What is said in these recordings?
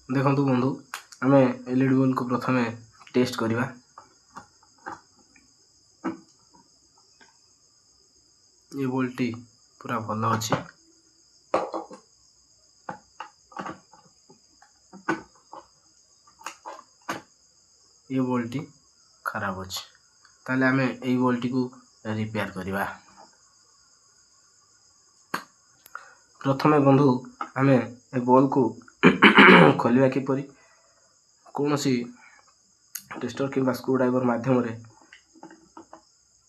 देखो बंधु आम एलईडी बल्ब को प्रथम टेस्ट करवा। ये बल्बटी पूरा भल अच्छी। ये बल्बटी खराब अच्छे ताले आम यही बल्बटी को रिपेयर करवा। प्रथमे बंधु आम ए बल्ब को खोलिया किपरि कौन सी टेस्टर कि स्क्रू ड्राइवर माध्यम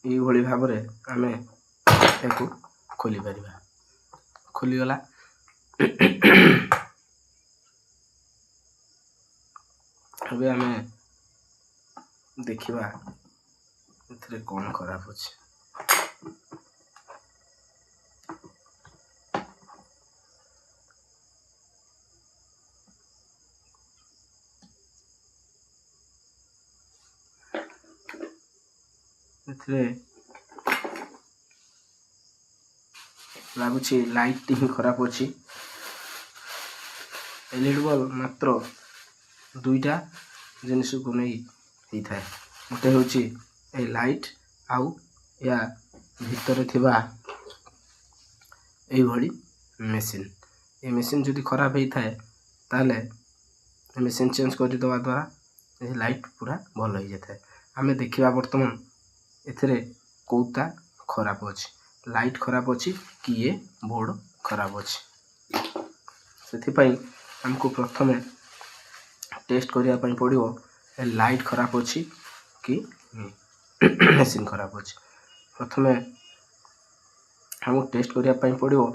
ये भाव में आम एक खोली पार। खोलीगला अबे आम देखा ए कौन खराब अच्छे। लगुच लाइट ही खराब अच्छी। एलईडी बल्ब मात्र दुईटा जिनिस को नहीं होता है। गोटे हूँ ये लाइट आउ या भितर थिबा यही मेसीन। ये मेसीन जदि खराब होता है ताले मेसीन चेंज कर देवा द्वारा ये लाइट पूरा भल हो जाता है। आम देखा बर्तमान एथिरे कोता खराब अच्छी, लाइट खराब अच्छी कि ये बोर्ड खराब अच्छी। से हमको प्रथम टेस्ट करने पड़ो लाइट खराब अच्छी कि मेसीन खराब अच्छी। प्रथम हमको टेस्ट करने पड़ो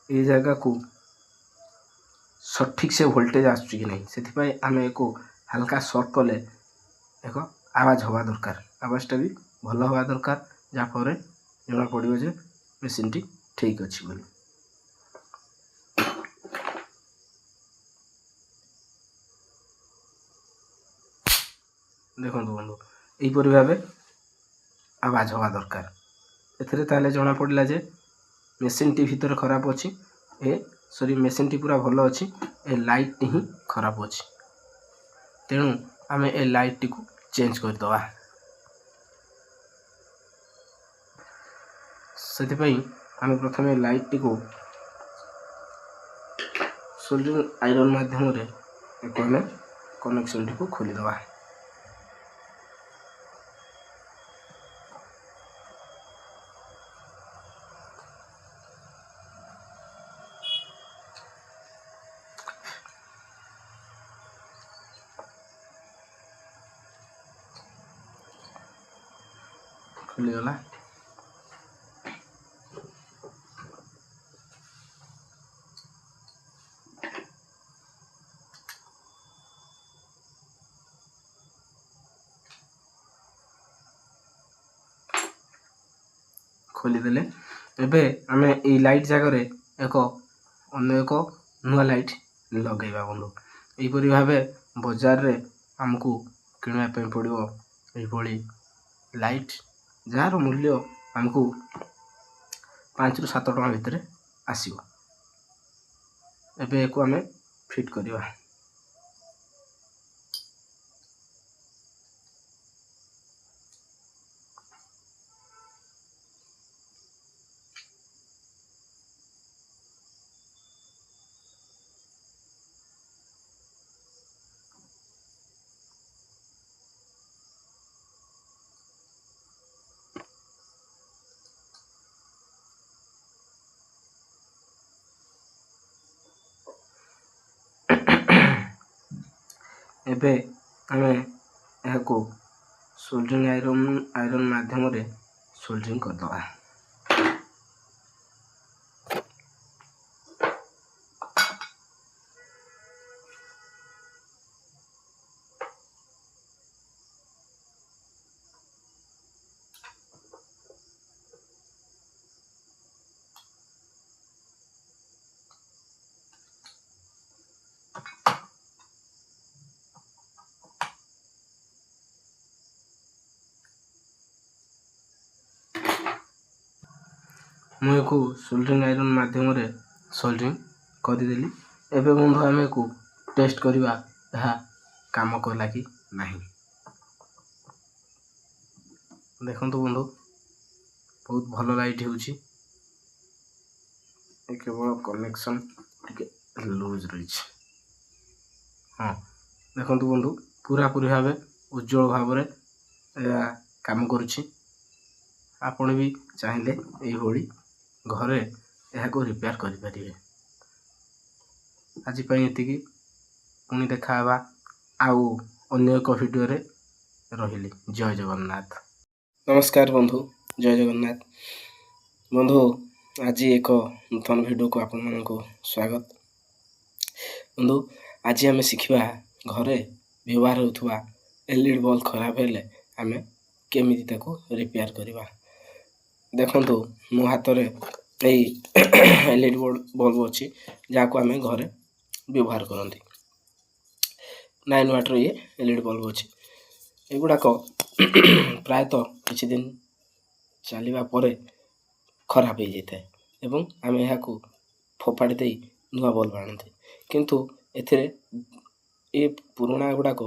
ये जगह को सठिक से वोल्टेज आसुची कि नहीं। से आम एक हल्का शॉर्ट कले एक आवाज हवा दरकार। आवाजटा भी भल हवा दरकार जहाँफल जना पड़ो जे मेसीन टी ठीक अच्छी बोली। देखो बंधु यहीपरि भाव आवाज हवा दरकार। एथिरे ताले जना पड़ला जे मेसीन टी भीतर खराब अच्छी। सॉरी मेसीन टी पूरा भल अच्छी, ए लाइट ही खराब अच्छी। तेणु आम ए लाइट टी को चेंज करदवा। से आम प्रथम लाइट टी को सोल्डरिंग आयरन माध्यम कनेक्शन टी को खोलीदवा। खुलीगला खोलीदेले। एबे आमे ई लाइट जगह एक अन्य एक नुआ लाइट लगेगा बंधु। यहीपरि भाव बजार रे आमको किणवा पड़ो यही लाइट जार मूल्य आमको 5 ରୁ 7 टଙ୍କା भितर आसीबो। एबे एको आमे फिट करवा। एबे आमे यहाको सोल्डरिंग आयरन माध्यम सोल्डरिंग करदवा। मुझे को सोल्डरिंग आयरन माध्यम सोल्डरिंग करदेली। एबे बंधु आम को टेस्ट करवा ଏହା କାମ କଲା କି ନାହିଁ। ଦେଖନ୍ତୁ ବନ୍ଧୁ, ବହୁତ ଭଲ ଲାଇଟ୍ ହେଉଛି। କେବଳ କନେକ୍ସନ୍ ଟିକେ ଲୁଜ୍ ରହିଛି। ହଁ, ଦେଖନ୍ତୁ ବନ୍ଧୁ, ପୁରାପୁରି ଭାବେ ଉଜ୍ଜଳ ଭାବରେ ଏହା କାମ କରୁଛି। ଆପଣ ବି ଚାହିଁଲେ ଏଇଭଳି ଘରେ ଏହାକୁ ରିପେୟାର କରିପାରିବେ। ଆଜି ପାଇଁ ଏତିକି, ପୁଣି ଦେଖା ହେବା ଆଉ ଅନ୍ୟ ଏକ ଭିଡ଼ିଓରେ। ରହିଲି। ଜୟ ଜଗନ୍ନାଥ। ନମସ୍କାର ବନ୍ଧୁ, ଜୟ ଜଗନ୍ନାଥ। ବନ୍ଧୁ, ଆଜି ଏକ ନୂତନ ଭିଡ଼ିଓକୁ ଆପଣମାନଙ୍କୁ ସ୍ୱାଗତ। ବନ୍ଧୁ, ଆଜି ଆମେ ଶିଖିବା ଘରେ ବ୍ୟବହାର ହେଉଥିବା LED ବଲ୍ବ ଖରାପ ହେଲେ ଆମେ କେମିତି ତାକୁ ରିପେୟାର କରିବା। ଦେଖନ୍ତୁ, ମୋ ହାତରେ ଏଇ LED ବଲ୍ବ ଅଛି, ଯାହାକୁ ଆମେ ଘରେ ବ୍ୟବହାର କରନ୍ତି। 9 ୱାଟ୍ର LED ବଲ୍ବ ଅଛି। ଏଗୁଡ଼ାକ ପ୍ରାୟତଃ କିଛି ଦିନ ଚାଲିବା ପରେ ଖରାପ ହେଇଯାଇଥାଏ ଏବଂ ଆମେ ଏହାକୁ ଫୋପାଡ଼ି ଦେଇ ନୂଆ ବଲ୍ବ ଆଣନ୍ତି। କିନ୍ତୁ ଏଥିରେ ଏ ପୁରୁଣା ଗୁଡ଼ାକ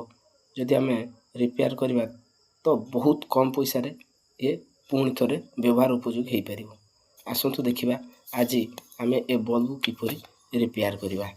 ଯଦି ଆମେ ରିପେୟାର କରିବା ତ ବହୁତ କମ୍ ପଇସାରେ ଏ ପୁଣି ଥରେ ବ୍ୟବହାର ଉପଯୋଗୀ ହେଇପାରିବ। ଆସନ୍ତୁ ଦେଖିବା ଆଜି ଆମେ ଏ ବଲ୍ବ କିପରି ରିପେୟାର କରିବା।